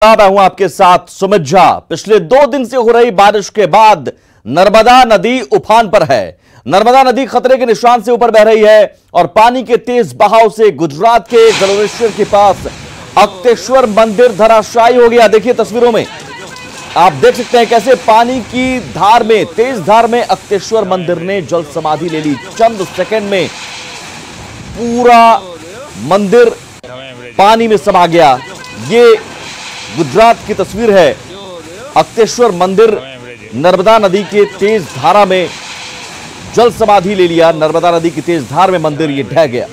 मैं हूं आपके साथ सुमित झा। पिछले 2 दिन से हो रही बारिश के बाद नर्मदा नदी उफान पर है। नर्मदा नदी खतरे के निशान से ऊपर बह रही है और पानी के तेज बहाव से गुजरात के गरुड़ेश्वर के पास अक्तेश्वर मंदिर धराशायी हो गया। देखिए तस्वीरों में आप देख सकते हैं कैसे पानी की धार में, तेज धार में अक्तेश्वर मंदिर ने जल समाधि ले ली। चंद सेकंड में पूरा मंदिर पानी में समा गया। ये गुजरात की तस्वीर है। अक्तेश्वर मंदिर नर्मदा नदी के तेज धारा में जल समाधि ले लिया। नर्मदा नदी की तेज धार में मंदिर ये ढह गया।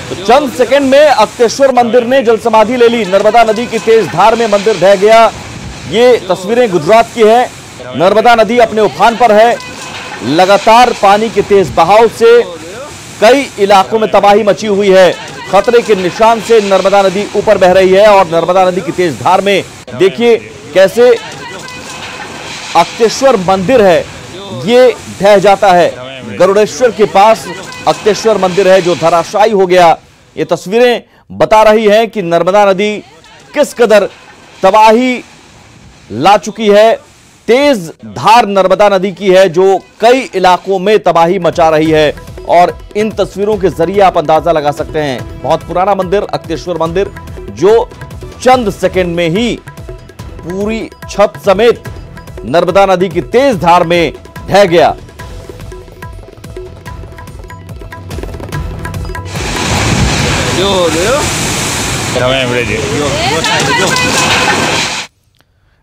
तो चंद सेकंड में अक्तेश्वर मंदिर ने जल समाधि ले ली। नर्मदा नदी की तेज धार में मंदिर ढह गया। ये तस्वीरें गुजरात की है। नर्मदा नदी अपने उफान पर है। लगातार पानी के तेज बहाव से कई इलाकों में तबाही मची हुई है। खतरे के निशान से नर्मदा नदी ऊपर बह रही है और नर्मदा नदी की तेज धार में देखिए कैसे अक्तेश्वर मंदिर है ये ढह जाता है। गरुड़ेश्वर के पास अक्तेश्वर मंदिर है जो धराशायी हो गया। ये तस्वीरें बता रही हैं कि नर्मदा नदी किस कदर तबाही ला चुकी है। तेज धार नर्मदा नदी की है जो कई इलाकों में तबाही मचा रही है और इन तस्वीरों के जरिए आप अंदाजा लगा सकते हैं। बहुत पुराना मंदिर अक्तेश्वर मंदिर जो चंद सेकंड में ही पूरी छत समेत नर्मदा नदी की तेज धार में ढह गया।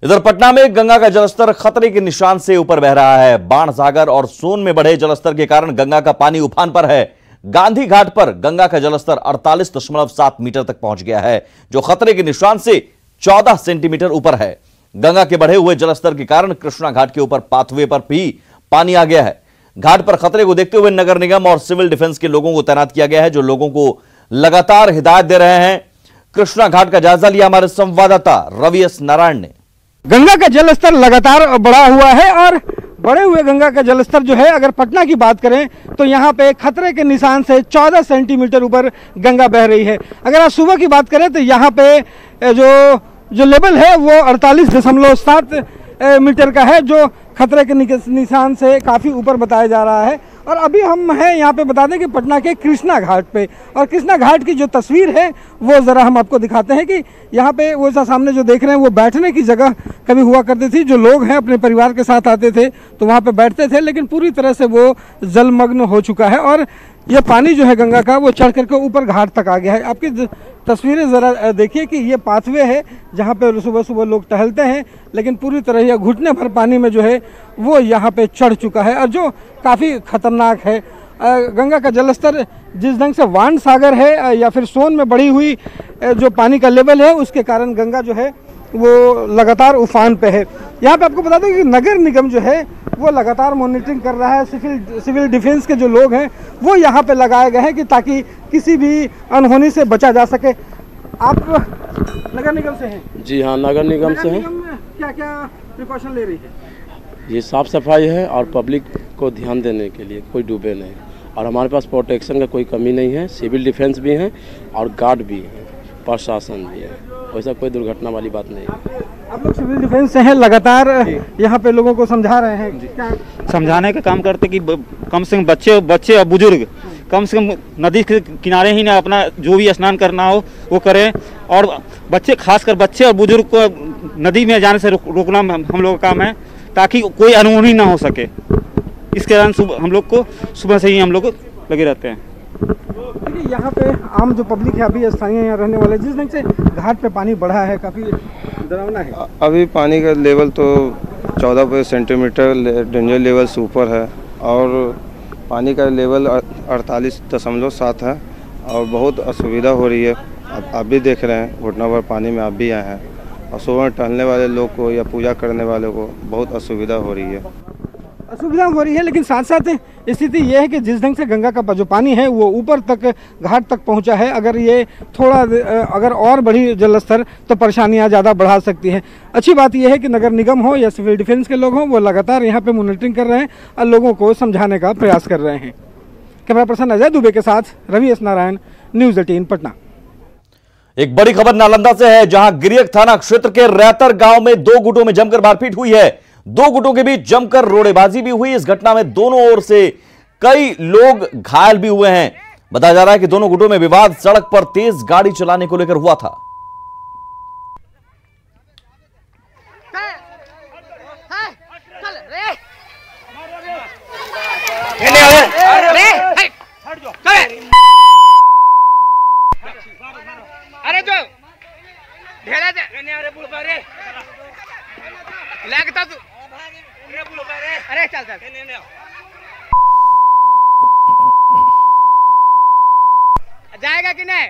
इधर पटना में गंगा का जलस्तर खतरे के निशान से ऊपर बह रहा है। बाणसागर और सोन में बढ़े जलस्तर के कारण गंगा का पानी उफान पर है। गांधी घाट पर गंगा का जलस्तर 48.7 मीटर तक पहुंच गया है जो खतरे के निशान से 14 सेंटीमीटर ऊपर है। गंगा के बढ़े हुए जलस्तर के कारण कृष्णा घाट के ऊपर पाथवे पर भी पानी आ गया है। घाट पर खतरे को देखते हुए नगर निगम और सिविल डिफेंस के लोगों को तैनात किया गया है जो लोगों को लगातार हिदायत दे रहे हैं। कृष्णा घाट का जायजा लिया हमारे संवाददाता रवि एस नारायण ने। गंगा का जलस्तर लगातार बढ़ा हुआ है और बढ़े हुए गंगा का जलस्तर जो है अगर पटना की बात करें तो यहाँ पे खतरे के निशान से 14 सेंटीमीटर ऊपर गंगा बह रही है। अगर आज सुबह की बात करें तो यहाँ पे जो लेवल है वो 48.7 मीटर का है जो खतरे के निशान से काफ़ी ऊपर बताया जा रहा है। और अभी हम हैं यहाँ पे बता दें कि पटना के कृष्णा घाट पे, और कृष्णा घाट की जो तस्वीर है वो ज़रा हम आपको दिखाते हैं कि यहाँ पे वो सामने जो देख रहे हैं वो बैठने की जगह कभी हुआ करती थी। जो लोग हैं अपने परिवार के साथ आते थे तो वहाँ पे बैठते थे, लेकिन पूरी तरह से वो जलमग्न हो चुका है और ये पानी जो है गंगा का वो चढ़ करके ऊपर घाट तक आ गया है। आपकी तस्वीरें ज़रा देखिए कि ये पाथवे है जहाँ पे सुबह सुबह लोग टहलते हैं, लेकिन पूरी तरह यह घुटने भर पानी में जो है वो यहाँ पे चढ़ चुका है और जो काफ़ी खतरनाक है। गंगा का जलस्तर जिस ढंग से बाणसागर है या फिर सोन में बढ़ी हुई जो पानी का लेवल है उसके कारण गंगा जो है वो लगातार उफान पे है। यहाँ पे आपको बता दूं कि नगर निगम जो है वो लगातार मॉनिटरिंग कर रहा है। सिविल डिफेंस के जो लोग हैं वो यहाँ पे लगाए गए हैं कि ताकि किसी भी अनहोनी से बचा जा सके। आप नगर निगम से हैं? जी हाँ, नगर निगम से हैं। क्या क्या प्रिकॉशन ले रही है? ये साफ सफाई है और पब्लिक को ध्यान देने के लिए कोई डूबे नहीं, और हमारे पास प्रोटेक्शन का कोई कमी नहीं है। सिविल डिफेंस भी है और गार्ड भी है, प्रशासन भी है, वैसा कोई दुर्घटना वाली बात नहीं है। आप लोग सिविल डिफेंस से हैं, लगातार यहाँ पे लोगों को समझा रहे हैं? क्या समझाने का काम करते कि कम से कम बच्चे और बुजुर्ग कम से कम नदी के किनारे ही ना अपना जो भी स्नान करना हो वो करें, और बच्चे खासकर बच्चे और बुजुर्ग को नदी में जाने से रोकना हम लोगों का काम है ताकि कोई अनहोनी ना हो सके। इसके कारण हम लोग को सुबह से ही हम लोग लगे रहते हैं। देखिए यहाँ पे आम जो पब्लिक है, अभी स्थानीय यहाँ रहने वाले, जिस ढंग से घाट पे पानी बढ़ा है काफ़ी डरावना है। अभी पानी का लेवल तो 14 सेंटीमीटर डेंजर लेवल से ऊपर है और पानी का लेवल 48.7 है और बहुत असुविधा हो रही है। आप भी देख रहे हैं, घुटना भर पानी में आप भी आए हैं और सुबह टहलने वाले लोग को या पूजा करने वाले को बहुत असुविधा हो रही है। असुविधा हो रही है, लेकिन साथ साथ स्थिति यह है कि जिस ढंग से गंगा का जो पानी है वो ऊपर तक घाट तक पहुंचा है, अगर ये थोड़ा अगर और बढ़ी जल स्तर तो परेशानियां ज़्यादा बढ़ा सकती है। अच्छी बात यह है कि नगर निगम हो या सिविल डिफेंस के लोग हों, वो लगातार यहाँ पे मॉनिटरिंग कर रहे हैं और लोगों को समझाने का प्रयास कर रहे हैं। कैमरा पर्सन अजय दुबे के साथ रवि एस नारायण, न्यूज़ 18 पटना। एक बड़ी खबर नालंदा से है, जहां गिरियक थाना क्षेत्र के रैतर गांव में दो गुटों में जमकर मारपीट हुई है। दो गुटों के बीच जमकर रोड़ेबाजी भी हुई। इस घटना में दोनों ओर से कई लोग घायल भी हुए हैं। बताया जा रहा है कि दोनों गुटों में विवाद सड़क पर तेज गाड़ी चलाने को लेकर हुआ था। अरे जो ढेला दे अरे बुल रे लगता तू अरे बुल रे अरे चल चल जाएगा कि नहीं।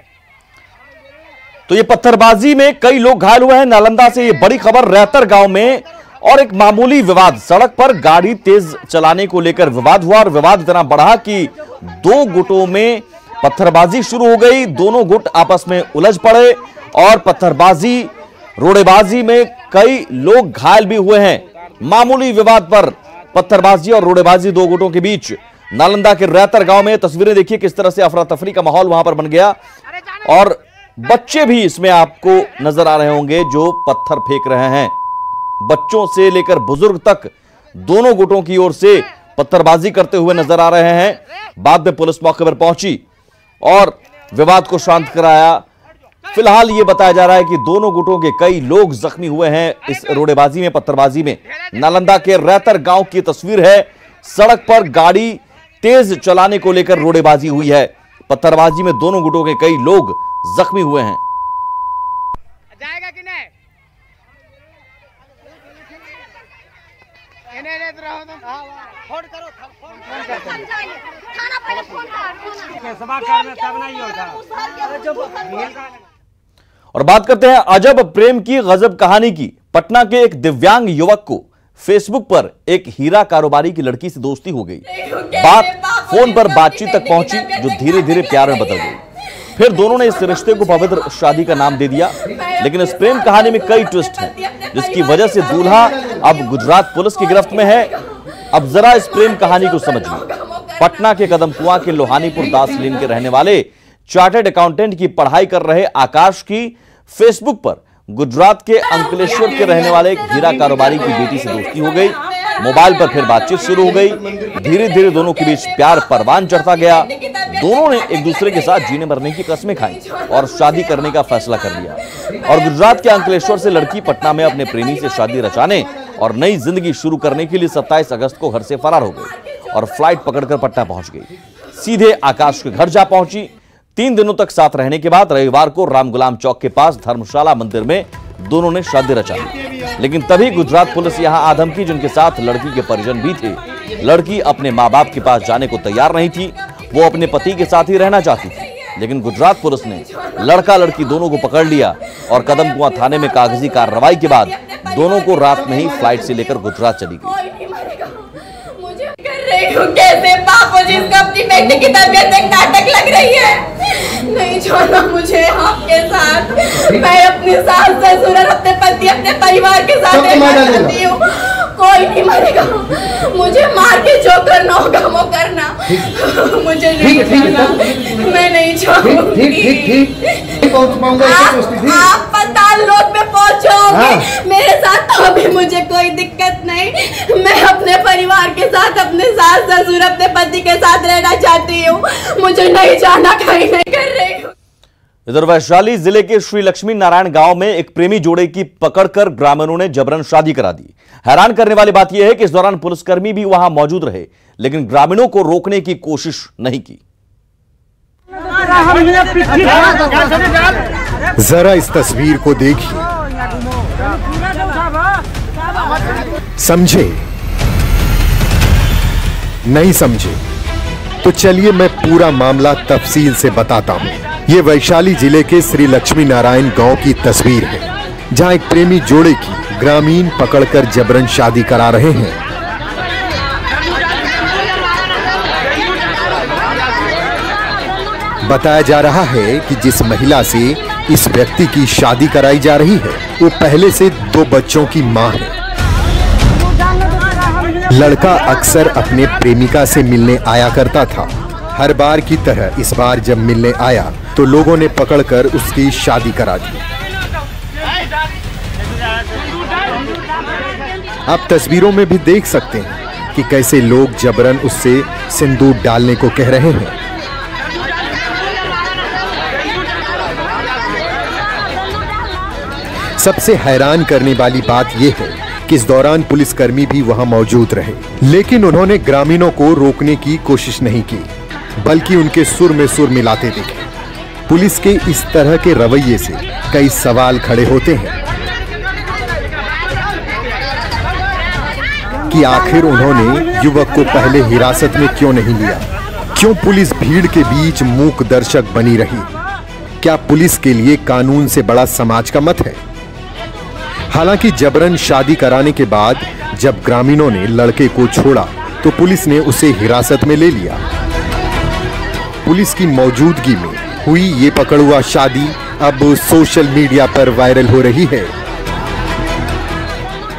तो ये पत्थरबाजी में कई लोग घायल हुए हैं। नालंदा से ये बड़ी खबर, रैतर गांव में और एक मामूली विवाद, सड़क पर गाड़ी तेज चलाने को लेकर विवाद हुआ और विवाद इतना बढ़ा कि दो गुटों में पत्थरबाजी शुरू हो गई। दोनों गुट आपस में उलझ पड़े और पत्थरबाजी रोड़ेबाजी में कई लोग घायल भी हुए हैं। मामूली विवाद पर पत्थरबाजी और रोड़ेबाजी दो गुटों के बीच नालंदा के रैतर गांव में। तस्वीरें देखिए किस तरह से अफरा तफरी का माहौल वहां पर बन गया और बच्चे भी इसमें आपको नजर आ रहे होंगे जो पत्थर फेंक रहे हैं। बच्चों से लेकर बुजुर्ग तक दोनों गुटों की ओर से पत्थरबाजी करते हुए नजर आ रहे हैं। बाद में पुलिस मौके पर पहुंची और विवाद को शांत कराया। फिलहाल यह बताया जा रहा है कि दोनों गुटों के कई लोग जख्मी हुए हैं इस रोड़ेबाजी में, पत्थरबाजी में। नालंदा के रैतर गांव की तस्वीर है, सड़क पर गाड़ी तेज चलाने को लेकर रोड़ेबाजी हुई है। पत्थरबाजी में दोनों गुटों के कई लोग जख्मी हुए हैं। जाएगा कि नहीं फोन करो थाना पहले फोन कर सभा कर में तब नहीं होगा। और बात करते हैं अजब प्रेम की गजब कहानी की। पटना के एक दिव्यांग युवक को फेसबुक पर एक हीरा कारोबारी की लड़की से दोस्ती हो गई। बात फोन पर बातचीत तक पहुंची जो धीरे धीरे प्यार में बदल गई। फिर दोनों ने इस रिश्ते को पवित्र शादी का नाम दे दिया। लेकिन इस प्रेम कहानी में कई ट्विस्ट हैं, जिसकी वजह से दूल्हा अब गुजरात पुलिस की गिरफ्त में है। अब जरा इस प्रेम कहानी को समझिए। पटना के कदमकुआं के लोहानीपुर दास लेन के रहने वाले चार्टर्ड अकाउंटेंट की पढ़ाई कर रहे आकाश की फेसबुक पर गुजरात के अंकलेश्वर के रहने वाले एक हीरा कारोबारी की बेटी से दोस्ती हो गई। मोबाइल पर फिर बातचीत शुरू हो गई। धीरे धीरे दोनों के बीच प्यार परवान चढ़ता गया। दोनों ने एक दूसरे के साथ जीने मरने की कस्में खाई और शादी करने का फैसला कर लिया। और गुजरात के अंकलेश्वर से लड़की पटना में अपने प्रेमी से शादी रचाने और नई जिंदगी शुरू करने के लिए 27 अगस्त को घर से फरार हो गई और फ्लाइट पकड़कर पटना पहुंच गई। सीधे आकाश के घर जा पहुंची। 3 दिनों तक साथ रहने के बाद रविवार को राम गुलाम चौक के पास धर्मशाला मंदिर में दोनों ने शादी रचा ली। लेकिन तभी गुजरात पुलिस यहां आ धमकी, जिनके साथ लड़की के परिजन भी थे। लड़की अपने मां बाप के पास जाने को तैयार नहीं थी, वो अपने पति के साथ ही रहना चाहती थी। लेकिन गुजरात पुलिस ने लड़का लड़की दोनों को पकड़ लिया और कदमकुआं थाने में कागजी कार्रवाई के बाद दोनों को रात में ही फ्लाइट से लेकर गुजरात चली गई। कैसे बापू जी इसका अपनी बेटी की तबीयत एक नाटक लग रही है। नहीं छोड़ना मुझे आपके साथ। मैं अपने सास ससुर और अपने पति अपने परिवार के साथ रहना चाहती हूँ। कोई नहीं मरेगा, मुझे मार के जो करना होगा वो करना। मुझे नहीं छोड़ना, मैं नहीं छोड़ूंगी। आप पताल लोग में पहुंचोगे मेरे साथ तो अभी मुझे कोई दिक्कत नहीं। मैं अपने परिवार के साथ, अपने सास ससुर अपने पति के साथ रहना चाहती हूँ। मुझे नहीं जाना, कहीं नहीं कर रही हूँ। इधर वैशाली जिले के श्री लक्ष्मी नारायण गांव में एक प्रेमी जोड़े की पकड़कर ग्रामीणों ने जबरन शादी करा दी। हैरान करने वाली बात यह है कि इस दौरान पुलिसकर्मी भी वहां मौजूद रहे, लेकिन ग्रामीणों को रोकने की कोशिश नहीं की। जरा इस तस्वीर को देखिए, समझे नहीं समझे तो चलिए मैं पूरा मामला तफसील से बताता हूं। ये वैशाली जिले के श्री लक्ष्मी नारायण गांव की तस्वीर है, जहां एक प्रेमी जोड़े की ग्रामीण पकड़कर जबरन शादी करा रहे हैं। बताया जा रहा है कि जिस महिला से इस व्यक्ति की शादी कराई जा रही है वो पहले से 2 बच्चों की मां है। लड़का अक्सर अपने प्रेमिका से मिलने आया करता था। हर बार की तरह इस बार जब मिलने आया तो लोगों ने पकड़कर उसकी शादी करा दी। आप तस्वीरों में भी देख सकते हैं कि कैसे लोग जबरन उससे सिंदूर डालने को कह रहे हैं। सबसे हैरान करने वाली बात यह है कि इस दौरान पुलिसकर्मी भी वहां मौजूद रहे, लेकिन उन्होंने ग्रामीणों को रोकने की कोशिश नहीं की, बल्कि उनके सुर में सुर मिलाते दिखे। पुलिस के इस तरह के रवैये से कई सवाल खड़े होते हैं कि आखिर उन्होंने युवक को पहले हिरासत में क्यों नहीं लिया? क्यों पुलिस भीड़ के बीच मूक दर्शक बनी रही? क्या पुलिस के लिए कानून से बड़ा समाज का मत है? हालांकि जबरन शादी कराने के बाद जब ग्रामीणों ने लड़के को छोड़ा तो पुलिस ने उसे हिरासत में ले लिया। पुलिस की मौजूदगी में हुई ये पकड़ुआ शादी अब सोशल मीडिया पर वायरल हो रही है।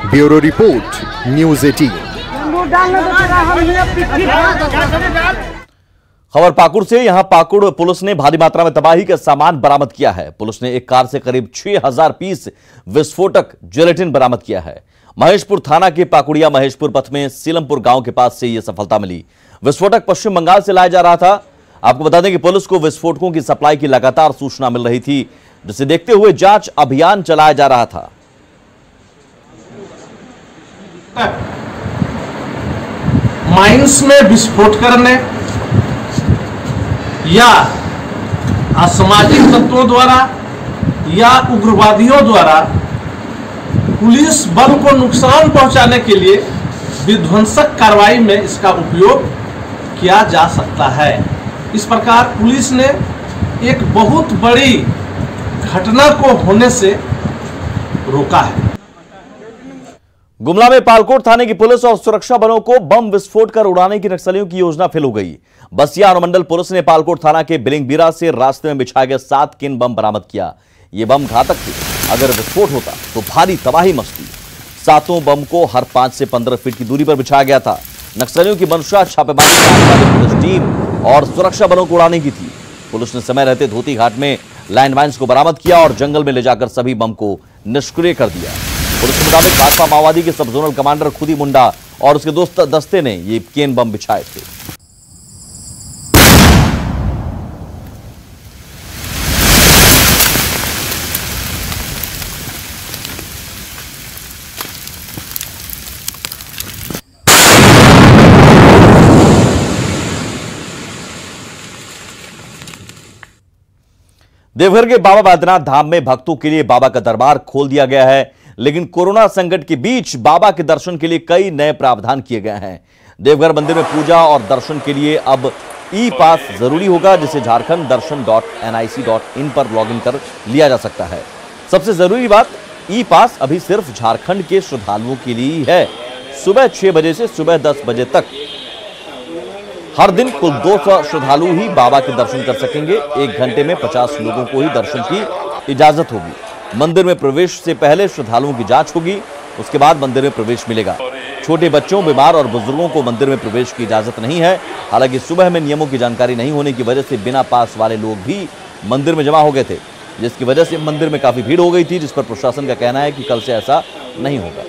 Bureau report, news 18। खबर पाकुड़ से। यहां पाकुड़ पुलिस ने भारी मात्रा में तबाही का सामान बरामद किया है। पुलिस ने एक कार से करीब 6000 पीस विस्फोटक जिलेटिन बरामद किया है। महेशपुर थाना के पाकुड़िया महेशपुर पथ में सीलमपुर गांव के पास से यह सफलता मिली। विस्फोटक पश्चिम बंगाल से लाया जा रहा था। आपको बता दें कि पुलिस को विस्फोटकों की सप्लाई की लगातार सूचना मिल रही थी, जिसे देखते हुए जांच अभियान चलाया जा रहा था। माइंस में विस्फोट करने या असामाजिक तत्वों द्वारा या उग्रवादियों द्वारा पुलिस बल को नुकसान पहुंचाने के लिए विध्वंसक कार्रवाई में इसका उपयोग किया जा सकता है। इस प्रकार पुलिस ने एक बहुत बड़ी घटना को होने से रोका है। गुमला में पालकोट थाने की पुलिस और सुरक्षा बलों को बम विस्फोट कर उड़ाने की नक्सलियों की योजना फेल हो गई। बसिया अनुमंडल पुलिस ने पालकोट थाना के बिलिंगबीरा से रास्ते में बिछाए गए 7 किन बम बरामद किया। ये बम घातक थे, अगर विस्फोट होता तो भारी तबाही मचती। 7 बम को हर 5 से 15 फीट की दूरी पर बिछाया गया था। नक्सलियों की मंशा छापेमारी करने वाली पुलिस टीम और सुरक्षा बलों को उड़ाने की थी। पुलिस ने समय रहते धोती घाट में लैंडमाइंस को बरामद किया और जंगल में ले जाकर सभी बम को निष्क्रिय कर दिया। पुलिस के मुताबिक भाजपा माओवादी के सब जोनल कमांडर खुदी मुंडा और उसके दोस्त दस्ते ने ये केन बम बिछाए थे। देवघर के बाबा बैद्यनाथ धाम में भक्तों के लिए बाबा का दरबार खोल दिया गया है, लेकिन कोरोना संकट के बीच बाबा के दर्शन के लिए कई नए प्रावधान किए गए हैं। देवघर मंदिर में पूजा और दर्शन के लिए अब ई पास जरूरी होगा, जिसे झारखंड दर्शन.nic.in पर लॉगिन कर लिया जा सकता है। सबसे जरूरी बात, ई पास अभी सिर्फ झारखंड के श्रद्धालुओं के लिए ही है। सुबह 6 बजे से सुबह 10 बजे तक हर दिन कुल 200 श्रद्धालु ही बाबा के दर्शन कर सकेंगे। 1 घंटे में 50 लोगों को ही दर्शन की इजाजत होगी। मंदिर में प्रवेश से पहले श्रद्धालुओं की जांच होगी, उसके बाद मंदिर में प्रवेश मिलेगा। छोटे बच्चों, बीमार और बुजुर्गों को मंदिर में प्रवेश की इजाजत नहीं है। हालांकि सुबह में नियमों की जानकारी नहीं होने की वजह से बिना पास वाले लोग भी मंदिर में जमा हो गए थे, जिसकी वजह से मंदिर में काफी भीड़ हो गई थी, जिस पर प्रशासन का कहना है कि कल से ऐसा नहीं होगा।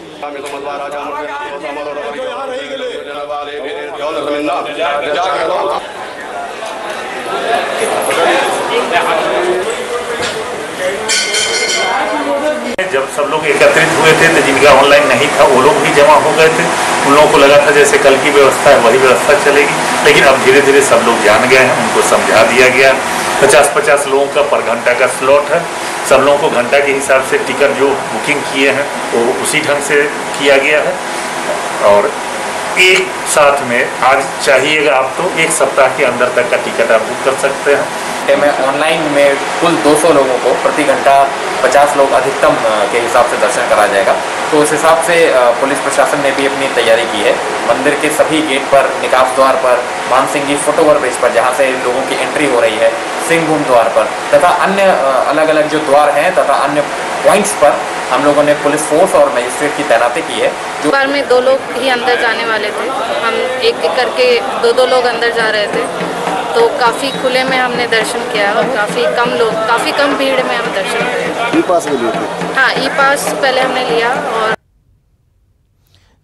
जब सब लोग एकत्रित हुए थे तो जिनका ऑनलाइन नहीं था वो लोग भी जमा हो गए थे। उन लोगों को लगा था जैसे कल की व्यवस्था है वही व्यवस्था चलेगी, लेकिन अब धीरे धीरे सब लोग जान गए हैं, उनको समझा दिया गया। 50-50 लोगों का पर घंटा का स्लॉट है। सब लोगों को घंटा के हिसाब से टिकट जो बुकिंग किए हैं वो उसी ढंग से किया गया है। और एक साथ में आज चाहिएगा आप तो 1 सप्ताह के अंदर तक का टिकट आप बुक कर सकते हैं। में ऑनलाइन में कुल 200 लोगों को प्रति घंटा 50 लोग अधिकतम के हिसाब से दर्शन कराया जाएगा। तो उस हिसाब से पुलिस प्रशासन ने भी अपनी तैयारी की है। मंदिर के सभी गेट पर, निकास द्वार पर, मानसिंह जी फुटओवर ब्रिज पर जहाँ से लोगों की एंट्री हो रही है, सिंहभूम द्वार पर तथा अन्य अलग अलग जो द्वार हैं तथा अन्य पॉइंट्स पर हम लोगों ने पुलिस फोर्स और मजिस्ट्रेट की तैनाती की है। जो बार में 2 लोग ही अंदर जाने वाले थे, हम एक एक करके 2-2 लोग अंदर जा रहे थे, तो काफ़ी खुले में हमने दर्शन किया और काफ़ी कम भीड़ में हम दर्शन किए। ई पास भी लिए थे? हाँ, ई पास पहले हमने लिया। और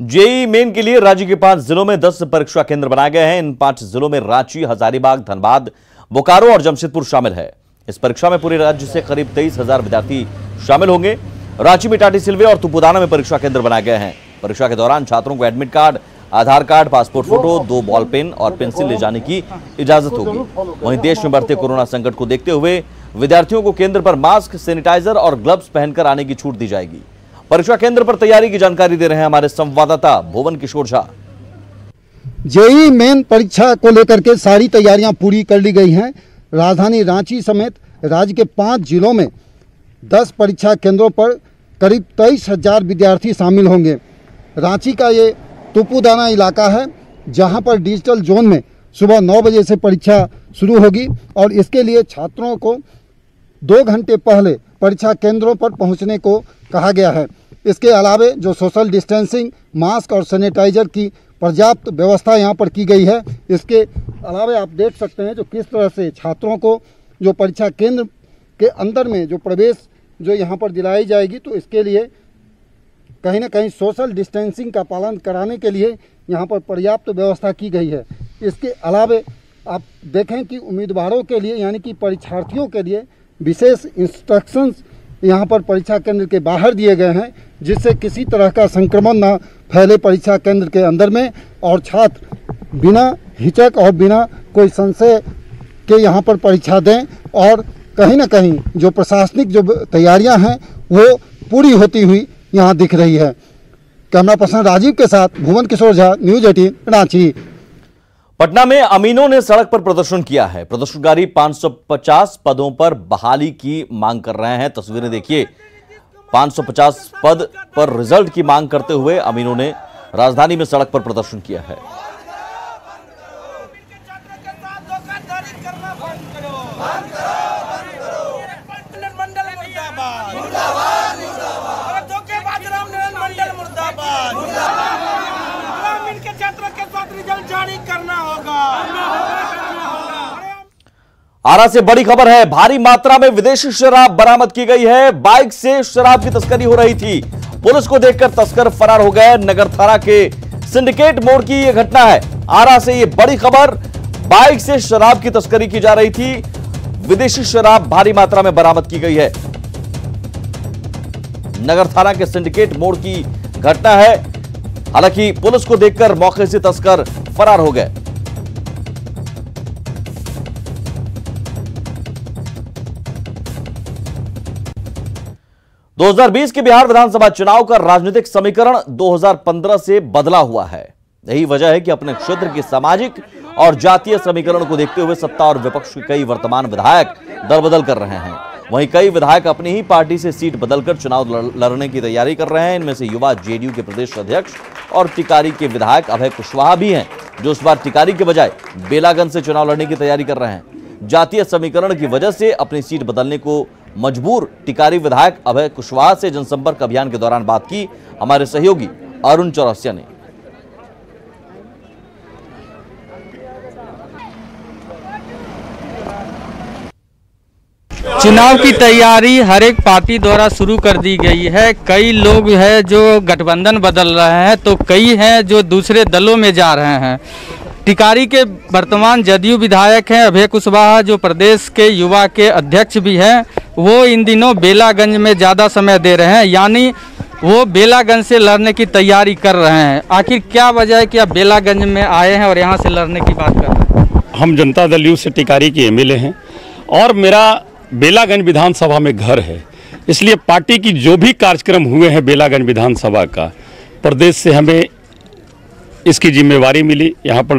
जेईई मेन के लिए राज्य के 5 जिलों में 10 परीक्षा केंद्र बनाए गए हैं। इन 5 जिलों में रांची, हजारीबाग, धनबाद, बोकारो और जमशेदपुर शामिल है। इस परीक्षा में पूरे राज्य से करीब 23,000 विद्यार्थी शामिल होंगे। रांची में टाटी सिलवे और तुपुदाना में परीक्षा केंद्र बनाए गए हैं। परीक्षा के दौरान छात्रों को admit card, Aadhaar card, passport photo, 2 ball pen और पेंसिल ले जाने की इजाजत होगी। वहीं देश में बढ़ते कोरोना संकट को देखते हुए विद्यार्थियों को केंद्र पर मास्क, सैनिटाइजर और ग्लव्स पहनकर आने की छूट दी जाएगी। परीक्षा केंद्र पर तैयारी की जानकारी दे रहे हैं हमारे संवाददाता भुवन किशोर झा। जेईई मेन परीक्षा को लेकर के सारी तैयारियां पूरी कर ली गई हैं। राजधानी रांची समेत राज्य के 5 जिलों में 10 परीक्षा केंद्रों पर करीब 23,000 विद्यार्थी शामिल होंगे। रांची का ये तुपुदाना इलाका है, जहां पर डिजिटल जोन में सुबह 9 बजे से परीक्षा शुरू होगी और इसके लिए छात्रों को 2 घंटे पहले परीक्षा केंद्रों पर पहुंचने को कहा गया है। इसके अलावे जो सोशल डिस्टेंसिंग, मास्क और सैनिटाइजर की पर्याप्त व्यवस्था यहां पर की गई है। इसके अलावा आप देख सकते हैं जो किस तरह से छात्रों को जो परीक्षा केंद्र के अंदर में जो प्रवेश जो यहां पर दिलाई जाएगी, तो इसके लिए कहीं ना कहीं सोशल डिस्टेंसिंग का पालन कराने के लिए यहां पर पर्याप्त व्यवस्था की गई है। इसके अलावा आप देखें कि उम्मीदवारों के लिए यानी कि परीक्षार्थियों के लिए विशेष इंस्ट्रक्शंस यहाँ पर परीक्षा केंद्र के बाहर दिए गए हैं, जिससे किसी तरह का संक्रमण ना फैले परीक्षा केंद्र के अंदर में और छात्र बिना हिचक और बिना कोई संशय के यहाँ पर परीक्षा दें। और कहीं ना कहीं जो प्रशासनिक जो तैयारियां हैं वो पूरी होती हुई यहाँ दिख रही है। कैमरा पर्सन राजीव के साथ भुवन किशोर झा, न्यूज़ 18 रांची। पटना में अमीनों ने सड़क पर प्रदर्शन किया है। प्रदर्शनकारी 550 पदों पर बहाली की मांग कर रहे हैं। तस्वीरें देखिए, 550 पद पर रिजल्ट की मांग करते हुए अमीनों ने राजधानी में सड़क पर प्रदर्शन किया है। आरा से बड़ी खबर है, भारी मात्रा में विदेशी शराब बरामद की गई है। बाइक से शराब की तस्करी हो रही थी। पुलिस को देखकर तस्कर फरार हो गए। नगर थाना के सिंडिकेट मोड़ की यह घटना है। आरा से यह बड़ी खबर, बाइक से शराब की तस्करी की जा रही थी। विदेशी शराब भारी मात्रा में बरामद की गई है। नगर थाना के सिंडिकेट मोड़ की घटना है। हालांकि पुलिस को देखकर मौके से तस्कर फरार हो गए। दो 2020 के बिहार विधानसभा चुनाव का राजनीतिक समीकरण 2015 से बदला हुआ है। यही वजह है कि अपने क्षेत्र के सामाजिक और जातीय समीकरण को देखते हुए सत्ता और विपक्ष के कई वर्तमान विधायक दल बदल कर रहे हैं। वहीं कई विधायक अपनी ही पार्टी से सीट बदलकर चुनाव लड़ने की तैयारी कर रहे हैं। इनमें से युवा जेडीयू के प्रदेश अध्यक्ष और टिकारी के विधायक अभय कुशवाहा भी हैं, जो इस बार टिकारी के बजाय बेलागंज से चुनाव लड़ने की तैयारी कर रहे हैं। जातीय समीकरण की वजह से अपनी सीट बदलने को मजबूर टिकारी विधायक अभय कुशवाहा से जनसंपर्क अभियान के दौरान बात की हमारे सहयोगी अरुण चौरसिया ने। चुनाव की तैयारी हर एक पार्टी द्वारा शुरू कर दी गई है। कई लोग हैं जो गठबंधन बदल रहे हैं, तो कई हैं जो दूसरे दलों में जा रहे हैं। टिकारी के वर्तमान जदयू विधायक हैं अभय कुशवाहा, जो प्रदेश के युवा के अध्यक्ष भी हैं। वो इन दिनों बेलागंज में ज़्यादा समय दे रहे हैं, यानी वो बेलागंज से लड़ने की तैयारी कर रहे हैं। आखिर क्या वजह है कि आप बेलागंज में आए हैं और यहाँ से लड़ने की बात कर रहे हैं? हम जनता दल यू से टिकारी के एमएलए हैं और मेरा बेलागंज विधानसभा में घर है, इसलिए पार्टी की जो भी कार्यक्रम हुए हैं बेलागंज विधानसभा का, प्रदेश से हमें इसकी जिम्मेवारी मिली। यहाँ पर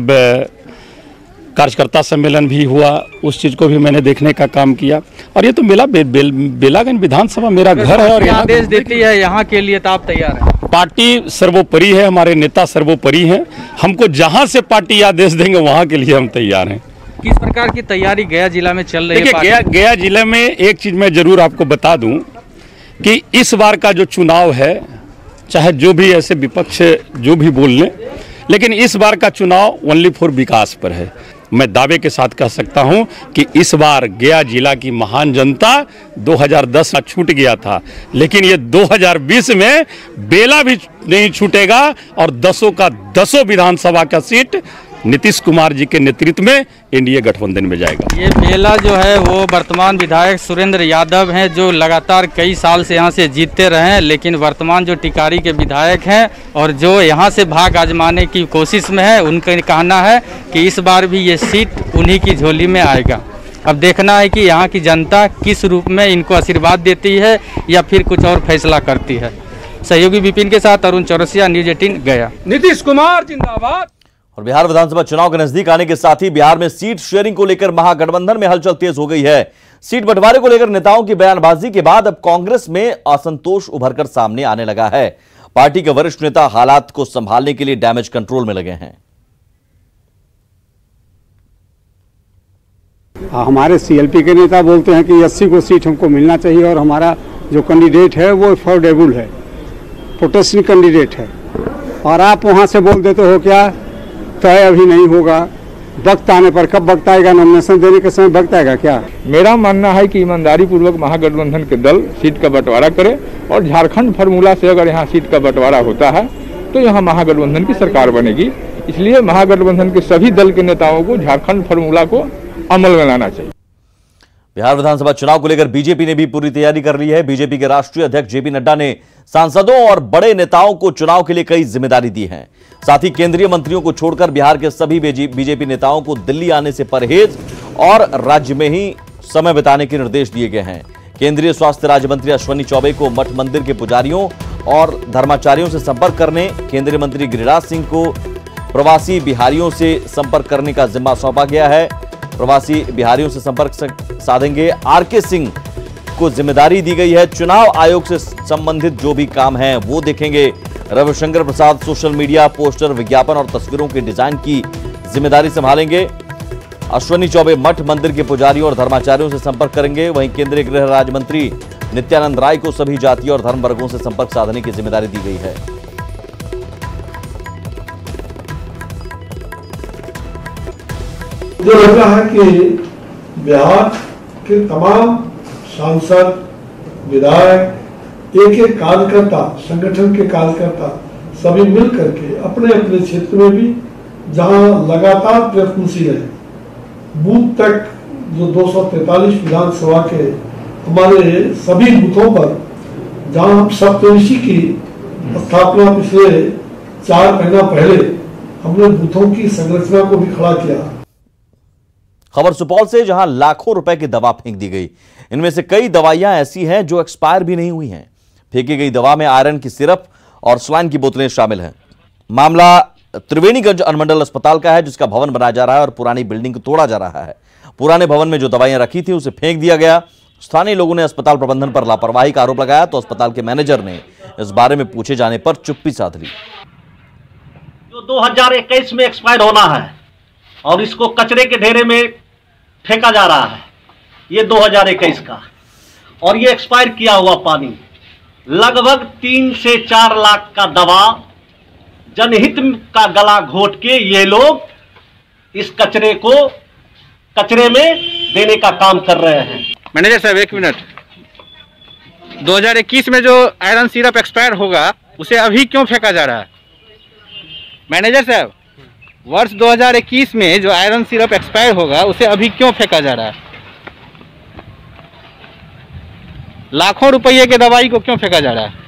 कार्यकर्ता सम्मेलन भी हुआ, उस चीज़ को भी मैंने देखने का काम किया। और ये तो मेरा बेलागंज विधानसभा मेरा घर है और आदेश देती है यहाँ के लिए तो आप तैयार हैं? पार्टी सर्वोपरि है, हमारे नेता सर्वोपरि हैं। हमको जहाँ से पार्टी आदेश देंगे वहाँ के लिए हम तैयार हैं। किस प्रकार की तैयारी गया जिला में चल रही है? गया जिले में एक चीज़ मैं जरूर आपको बता दूं कि इस बार का जो चुनाव है, चाहे जो भी ऐसे विपक्ष जो भी बोल लें, लेकिन इस बार का चुनाव ओनली फॉर विकास पर है। मैं दावे के साथ कह सकता हूं कि इस बार गया जिला की महान जनता 2010 में छूट गया था, लेकिन ये 2020 में बेला भी नहीं छूटेगा और 10 का 10 विधानसभा का सीट नीतीश कुमार जी के नेतृत्व में एनडीए गठबंधन में जाएगा। ये बेला जो है वो वर्तमान विधायक सुरेंद्र यादव हैं, जो लगातार कई साल से यहाँ से जीतते रहे हैं, लेकिन वर्तमान जो टिकारी के विधायक हैं और जो यहाँ से भाग आजमाने की कोशिश में है, उनका कहना है कि इस बार भी ये सीट उन्हीं की झोली में आएगा। अब देखना है कि यहाँ की जनता किस रूप में इनको आशीर्वाद देती है या फिर कुछ और फैसला करती है। सहयोगी विपिन के साथ अरुण चौरसिया, न्यूज़ 18 गया। नीतीश कुमार जिंदाबाद। और बिहार विधानसभा चुनाव के नजदीक आने के साथ ही बिहार में सीट शेयरिंग को लेकर महागठबंधन में हलचल तेज हो गई है। सीट बंटवारे को लेकर नेताओं की बयानबाजी के बाद अब कांग्रेस में असंतोष उभरकर सामने आने लगा है। पार्टी के वरिष्ठ नेता हालात को संभालने के लिए डैमेज कंट्रोल में लगे हैं। हमारे सीएलपी के नेता बोलते हैं कि 80 को सीट हमको मिलना चाहिए और हमारा जो कैंडिडेट है वो अफोर्डेबल है, पोटेंशियल कैंडिडेट है, और आप वहां से बोल देते हो क्या तय अभी नहीं होगा, वक्त आने पर। कब वक्त आएगा? नॉमिनेशन देने के समय वक्त आएगा क्या? मेरा मानना है कि ईमानदारी पूर्वक महागठबंधन के दल सीट का बंटवारा करे और झारखंड फार्मूला से अगर यहाँ सीट का बंटवारा होता है तो यहाँ महागठबंधन की सरकार बनेगी। इसलिए महागठबंधन के सभी दल के नेताओं को झारखंड फार्मूला को अमल में लाना चाहिए। बिहार विधानसभा चुनाव को लेकर बीजेपी ने भी पूरी तैयारी कर ली है। बीजेपी के राष्ट्रीय अध्यक्ष जेपी नड्डा ने सांसदों और बड़े नेताओं को चुनाव के लिए कई जिम्मेदारी दी है। साथ ही केंद्रीय मंत्रियों को छोड़कर बिहार के सभी बीजेपी नेताओं को दिल्ली आने से परहेज और राज्य में ही समय बिताने के निर्देश दिए गए हैं। केंद्रीय स्वास्थ्य राज्य मंत्री अश्विनी चौबे को मठ मंदिर के पुजारियों और धर्माचार्यों से संपर्क करने, केंद्रीय मंत्री गिरिराज सिंह को प्रवासी बिहारियों से संपर्क करने का जिम्मा सौंपा गया है। प्रवासी बिहारियों से संपर्क साधेंगे। आरके सिंह को जिम्मेदारी दी गई है। चुनाव आयोग से संबंधित जो भी काम है वो देखेंगे। रविशंकर प्रसाद सोशल मीडिया, पोस्टर, विज्ञापन और तस्वीरों के डिजाइन की जिम्मेदारी संभालेंगे। अश्विनी चौबे मठ मंदिर के पुजारियों और धर्माचार्यों से संपर्क करेंगे। वहीं केंद्रीय गृह राज्य मंत्री नित्यानंद राय को सभी जाति और धर्म वर्गों से संपर्क साधने की जिम्मेदारी दी गई है। मुझे लग रहा है कि बिहार के तमाम सांसद, विधायक, एक एक कार्यकर्ता, संगठन के कार्यकर्ता सभी मिल करके अपने अपने क्षेत्र में भी जहां लगातार प्रयत्नशील है, बूथ तक जो 243 विधानसभा के हमारे सभी बूथों पर जहां हम सप्तऋषि की स्थापना पिछले 4 महीना पहले हमने बूथों की संरचना को भी खड़ा किया। खबर सुपौल से, जहां लाखों रुपए की दवा फेंक दी गई। इनमें से कई दवाइयां ऐसी हैं जो एक्सपायर भी नहीं हुई हैं। फेंकी गई दवा में आयरन की सिरप और स्वाइन की बोतलें शामिल हैं। मामला त्रिवेणीगंज अनुमंडल अस्पताल का है, जिसका भवन बनाया जा रहा है और पुरानी बिल्डिंग को तोड़ा जा रहा है। पुराने भवन में जो दवाइयां रखी थी उसे फेंक दिया गया। स्थानीय लोगों ने अस्पताल प्रबंधन पर लापरवाही का आरोप लगाया तो अस्पताल के मैनेजर ने इस बारे में पूछे जाने पर चुप्पी साध ली। जो 2021 में एक्सपायर होना है और इसको कचरे के ढेरे में फेंका जा रहा है, ये 2021 का, और ये एक्सपायर किया हुआ पानी, लगभग 3 से 4 लाख का दवा जनहित का गला घोट के ये लोग इस कचरे को कचरे में देने का काम कर रहे हैं। मैनेजर साहब 1 मिनट, 2021 में जो आयरन सिरप एक्सपायर होगा उसे अभी क्यों फेंका जा रहा है? मैनेजर साहब, वर्ष 2021 में जो आयरन सिरप एक्सपायर होगा उसे अभी क्यों फेंका जा रहा है? लाखों रुपये के दवाई को क्यों फेंका जा रहा है?